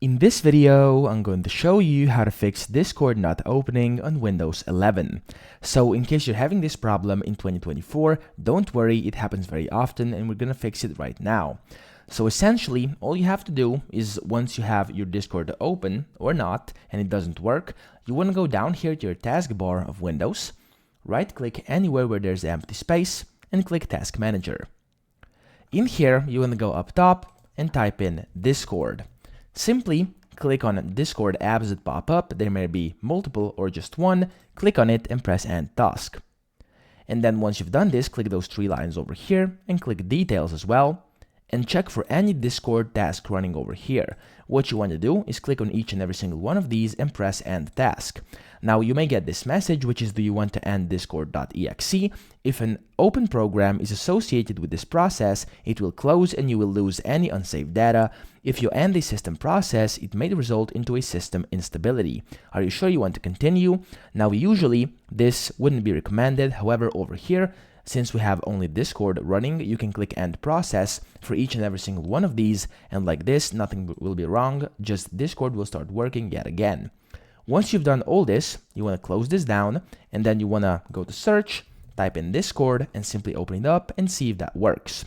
In this video, I'm going to show you how to fix Discord not opening on Windows 11. So in case you're having this problem in 2024, don't worry, it happens very often and we're going to fix it right now. So essentially, all you have to do is once you have your Discord open or not, and it doesn't work, you want to go down here to your taskbar of Windows, right-click anywhere where there's empty space, and click Task Manager. In here, you want to go up top and type in Discord. Simply click on Discord apps that pop up. There may be multiple or just one. Click on it and press End Task. And then once you've done this, click those three lines over here and click Details as well. And check for any Discord task running over here. What you want to do is click on each and every single one of these and press End Task. Now you may get this message, which is, do you want to end discord.exe? If an open program is associated with this process, it will close and you will lose any unsaved data. If you end a system process, it may result into a system instability. Are you sure you want to continue? Now usually this wouldn't be recommended. However, over here, since we have only Discord running, you can click End Process for each and every single one of these, and like this, nothing will be wrong, just Discord will start working yet again. Once you've done all this, you want to close this down, and then you want to go to Search, type in Discord, and simply open it up and see if that works.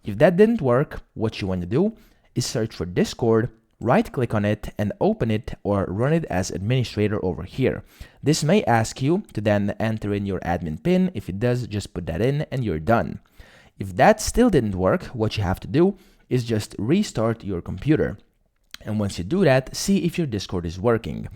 If that didn't work, what you want to do is search for Discord, right-click on it, and open it or run it as administrator over here. This may ask you to then enter in your admin PIN. If it does, just put that in and you're done. If that still didn't work, what you have to do is just restart your computer. And once you do that, see if your Discord is working.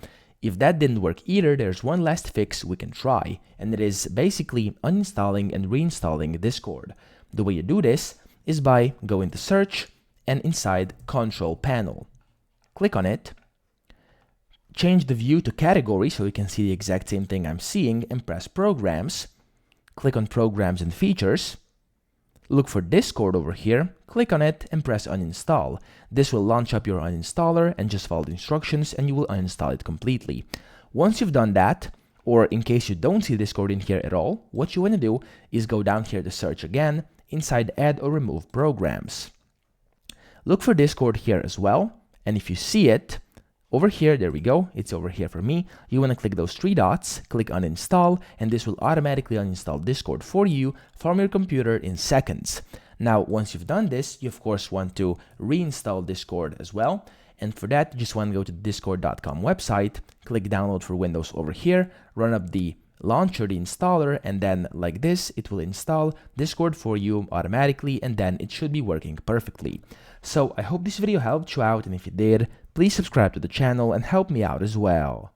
If that didn't work either, there's one last fix we can try, and it is basically uninstalling and reinstalling Discord. The way you do this is by going to Search and inside Control Panel. Click on it, change the view to category so you can see the exact same thing I'm seeing, and press Programs. Click on Programs and Features. Look for Discord over here, click on it and press Uninstall. This will launch up your uninstaller and just follow the instructions and you will uninstall it completely. Once you've done that, or in case you don't see Discord in here at all, what you want to do is go down here to Search again, inside Add or Remove Programs. Look for Discord here as well. And if you see it, over here, there we go, it's over here for me, you want to click those three dots, click Uninstall, and this will automatically uninstall Discord for you from your computer in seconds. Now, once you've done this, you of course want to reinstall Discord as well. And for that, you just want to go to the discord.com website, click Download for Windows over here, run up the launcher, the installer, and then like this, it will install Discord for you automatically, and then it should be working perfectly. So I hope this video helped you out, and if it did, please subscribe to the channel and help me out as well.